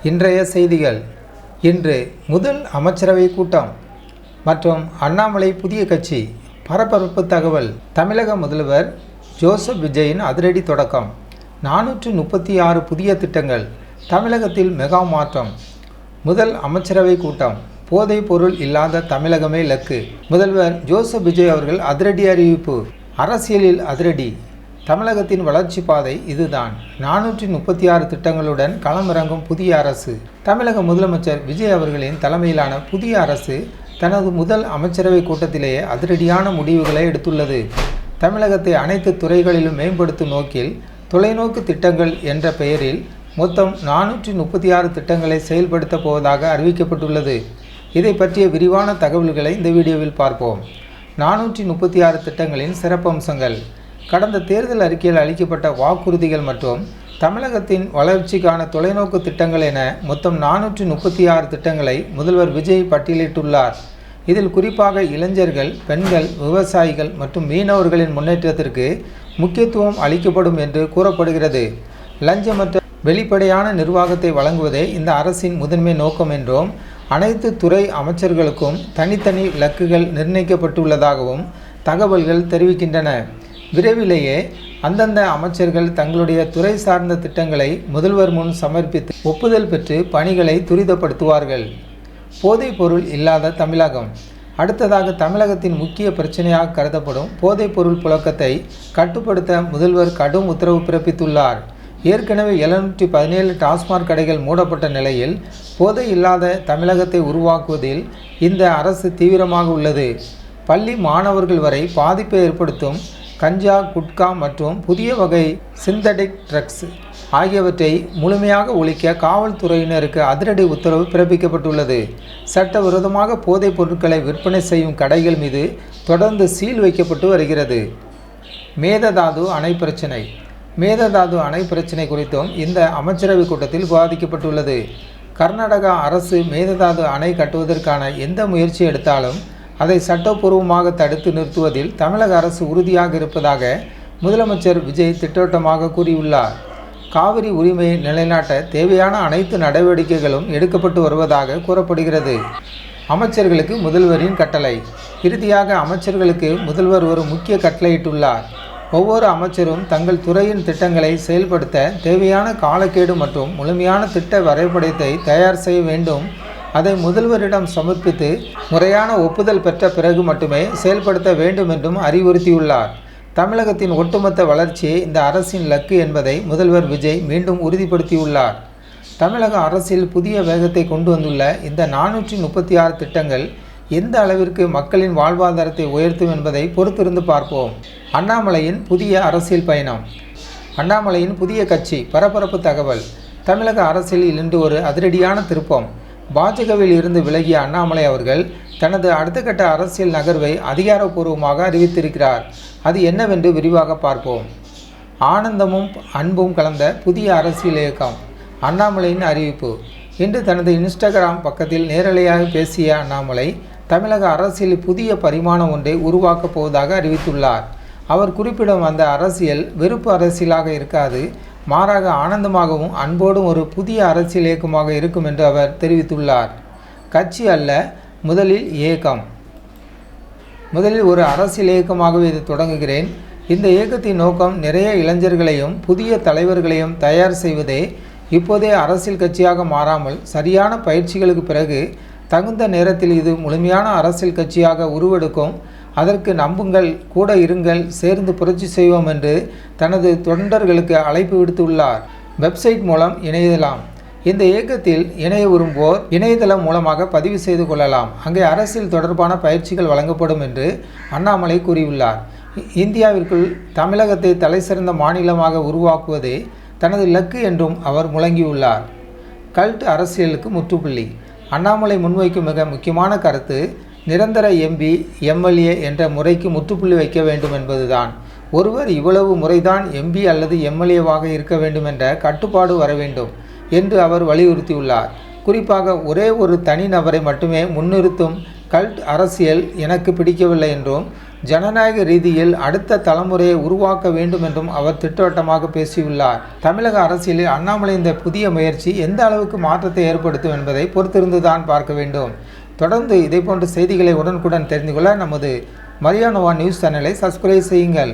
இன்றைய செய்திகள். இன்று முதல் அமைச்சரவை கூட்டம் மற்றும் அண்ணாமலை புதிய கட்சி பரபரப்பு தகவல். தமிழக முதல்வர் ஜோசப் விஜயின் அதிரடி தொடக்கம். 436 புதிய திட்டங்கள். தமிழகத்தில் மெகா மாற்றம். முதல் அமைச்சரவை கூட்டம். போதைப் பொருள் இல்லாத தமிழகமே இலக்கு. முதல்வர் ஜோசப் விஜய் அவர்கள் அதிரடி அறிவிப்பு. அரசியலில் அதிரடி. தமிழகத்தின் வளர்ச்சி பாதை இதுதான். 436 திட்டங்களுடன் களமிறங்கும் புதிய அரசு. தமிழக முதலமைச்சர் விஜய் அவர்களின் தலைமையிலான புதிய அரசு தனது முதல் அமைச்சரவை கூட்டத்திலேயே அதிரடியான முடிவுகளை எடுத்துள்ளது. தமிழகத்தை அனைத்து துறைகளிலும் மேம்படுத்தும் நோக்கில் தொலைநோக்கு திட்டங்கள் என்ற பெயரில் மொத்தம் 436 திட்டங்களை செயல்படுத்த போவதாக அறிவிக்கப்பட்டுள்ளது. இதை பற்றிய விரிவான தகவல்களை இந்த வீடியோவில் பார்ப்போம். 436 திட்டங்களின் சிறப்பம்சங்கள். கடந்த தேர்தல் அறிக்கையில் அளிக்கப்பட்ட வாக்குறுதிகள் மற்றும் தமிழகத்தின் வளர்ச்சிக்கான தொலைநோக்கு திட்டங்கள் என மொத்தம் 436 திட்டங்களை முதல்வர் விஜய் பட்டியலிட்டுள்ளார். இதில் குறிப்பாக இளைஞர்கள், பெண்கள், விவசாயிகள் மற்றும் மீனவர்களின் முன்னேற்றத்திற்கு முக்கியத்துவம் அளிக்கப்படும் என்று கூறப்படுகிறது. லஞ்சமற்ற வெளிப்படையான நிர்வாகத்தை வழங்குவதே இந்த அரசின் முதன்மை நோக்கம் என்றும் அனைத்து துறை அமைச்சர்களுக்கும் தனித்தனி இலக்குகள் நிர்ணயிக்கப்பட்டுள்ளதாகவும் தகவல்கள் தெரிவிக்கின்றன. விரைவிலேயே அந்தந்த அமைச்சர்கள் தங்களுடைய துறை சார்ந்த திட்டங்களை முதல்வர் முன் சமர்ப்பித்து ஒப்புதல் பெற்று பணிகளை துரிதப்படுத்துவார்கள். போதைப் பொருள் இல்லாத தமிழகம். அடுத்ததாக தமிழகத்தின் முக்கிய பிரச்சனையாக கருதப்படும் போதைப் பொருள் புழக்கத்தை கட்டுப்படுத்த முதல்வர் கடும் உத்தரவு பிறப்பித்துள்ளார். ஏற்கனவே 717 டாஸ்மாக் கடைகள் மூடப்பட்ட நிலையில் போதை இல்லாத தமிழகத்தை உருவாக்குவதில் இந்த அரசு தீவிரமாக உள்ளது. பள்ளி மாணவர்கள் வரை பாதிப்பை ஏற்படுத்தும் கஞ்சா, குட்கா மற்றும் புதிய வகை சிந்தடிக் ட்ரக்ஸ் ஆகியவற்றை முழுமையாக ஒழிக்க காவல்துறையினருக்கு அதிரடி உத்தரவு பிறப்பிக்கப்பட்டுள்ளது. சட்டவிரோதமாக போதைப் பொருட்களை விற்பனை செய்யும் கடைகள் மீது தொடர்ந்து சீல் வைக்கப்பட்டு வருகிறது. மேகதாது அணை பிரச்சினை. மேகதாது அணை பிரச்சினை குறித்தும் இந்த அமைச்சரவை கூட்டத்தில் விவாதிக்கப்பட்டுள்ளது. கர்நாடகா அரசு மேகதாது அணை கட்டுவதற்கான எந்த முயற்சி எடுத்தாலும் அதை சட்டப்பூர்வமாக தடுத்து நிறுத்துவதில் தமிழக அரசு உறுதியாக இருப்பதாக முதலமைச்சர் விஜய் திட்டவட்டமாக கூறியுள்ளார். காவிரி உரிமையை நிலைநாட்ட தேவையான அனைத்து நடவடிக்கைகளும் எடுக்கப்பட்டு வருவதாக கூறப்படுகிறது. அமைச்சர்களுக்கு முதல்வரின் கட்டளை. இறுதியாக அமைச்சர்களுக்கு முதல்வர் ஒரு முக்கிய கட்டளையிட்டுள்ளார். ஒவ்வொரு அமைச்சரும் தங்கள் துறையின் திட்டங்களை செயல்படுத்த தேவையான காலக்கெடு மற்றும் முழுமையான திட்ட வரைபடத்தை தயார் செய்ய வேண்டும். அதை முதல்வரிடம் சமர்ப்பித்து முறையான ஒப்புதல் பெற்ற பிறகு மட்டுமே செயல்படுத்த வேண்டும் என்றும் அறிவுறுத்தியுள்ளார். தமிழகத்தின் ஒட்டுமொத்த வளர்ச்சியே இந்த அரசின் இலக்கு என்பதை முதல்வர் விஜய் மீண்டும் உறுதிப்படுத்தியுள்ளார். தமிழக அரசில் புதிய வேகத்தை கொண்டு வந்துள்ள இந்த 436 திட்டங்கள் எந்த அளவிற்கு மக்களின் வாழ்வாதாரத்தை உயர்த்தும் என்பதை பொறுத்திருந்து பார்ப்போம். அண்ணாமலையின் புதிய அரசியல் பயணம். அண்ணாமலையின் புதிய கட்சி பரபரப்பு தகவல். தமிழக அரசியலில் இன்று ஒரு அதிரடியான திருப்பம். பாஜகவில் இருந்து விலகிய அண்ணாமலை அவர்கள் தனது அடுத்த கட்ட அரசியல் நகர்வை அதிகாரப்பூர்வமாக அறிவித்திருக்கிறார். அது என்னவென்று விரிவாக பார்ப்போம். ஆனந்தமும் அன்பும் கலந்த புதிய அரசியல் இயக்கம். அண்ணாமலையின் அறிவிப்பு. இன்று தனது இன்ஸ்டாகிராம் பக்கத்தில் நேரலையாக பேசிய அண்ணாமலை தமிழக அரசியல் புதிய பரிமாணம் ஒன்றை உருவாக்கப் போவதாக அறிவித்துள்ளார். அவர் குறிப்பிடும் அந்த அரசியல் வெறுப்பு அரசியலாக இருக்காது, மாறாக ஆனந்தமாகவும் அன்போடும் ஒரு புதிய அரசியல் இயக்கமாக இருக்கும் என்று அவர் தெரிவித்துள்ளார். கட்சி அல்ல, முதலில் இயக்கம். முதலில் ஒரு அரசியல் இயக்கமாகவே இது தொடங்குகிறேன். இந்த இயக்கத்தின் நோக்கம் நிறைய இளைஞர்களையும் புதிய தலைவர்களையும் தயார் செய்வதே. இப்போதே அரசியல் கட்சியாக மாறாமல் சரியான பயிற்சிகளுக்கு பிறகு தகுந்த நேரத்தில் இது முழுமையான அரசியல் கட்சியாக உருவெடுக்கும். அதற்கு நம்புங்கள், கூட இருங்கள், சேர்ந்து புரட்சி செய்வோம் என்று தனது தொண்டர்களுக்கு அழைப்பு விடுத்துள்ளார். வெப்சைட் மூலம் இணையலாம். இந்த இயக்கத்தில் இணைய விரும்புவோர் இணையதளம் மூலமாக பதிவு செய்து கொள்ளலாம். அங்கே அரசியல் தொடர்பான பயிற்சிகள் வழங்கப்படும் என்று அண்ணாமலை கூறியுள்ளார். இந்தியாவிற்குள் தமிழகத்தை தலைசிறந்த மாநிலமாக உருவாக்குவதே தனது இலக்கு என்றும் அவர் முழங்கியுள்ளார். கல்ட் அரசியலுக்கு முற்றுப்புள்ளி. அண்ணாமலை முன்வைக்கும் மிக முக்கியமான கருத்து நிரந்தர எம்பி, எம்எல்ஏ என்ற முறைக்கு முற்றுப்புள்ளி வைக்க வேண்டும் என்பதுதான். ஒருவர் இவ்வளவு முறைதான் எம்பி அல்லது எம்எல்ஏவாக இருக்க வேண்டும் என்ற கட்டுப்பாடு வர வேண்டும் என்று அவர் வலியுறுத்தியுள்ளார். குறிப்பாக ஒரே ஒரு தனி நபரை மட்டுமே முன்னிறுத்தும் கல்ட் அரசியல் எனக்கு பிடிக்கவில்லை என்றும் ஜனநாயக ரீதியில் அடுத்த தலைமுறையை உருவாக்க வேண்டும் என்றும் அவர் திட்டவட்டமாக பேசியுள்ளார். தமிழக அரசியலில் அண்ணாமலை இந்த புதிய முயற்சி எந்த அளவுக்கு மாற்றத்தை ஏற்படுத்தும் என்பதை பொறுத்திருந்துதான் பார்க்க வேண்டும். தொடர்ந்து இதேபோன்ற செய்திகளை உடனுக்குடன் தெரிந்து கொள்ள நமது மரியானோவா நியூஸ் சேனலை சப்ஸ்கிரைப் செய்யுங்கள்.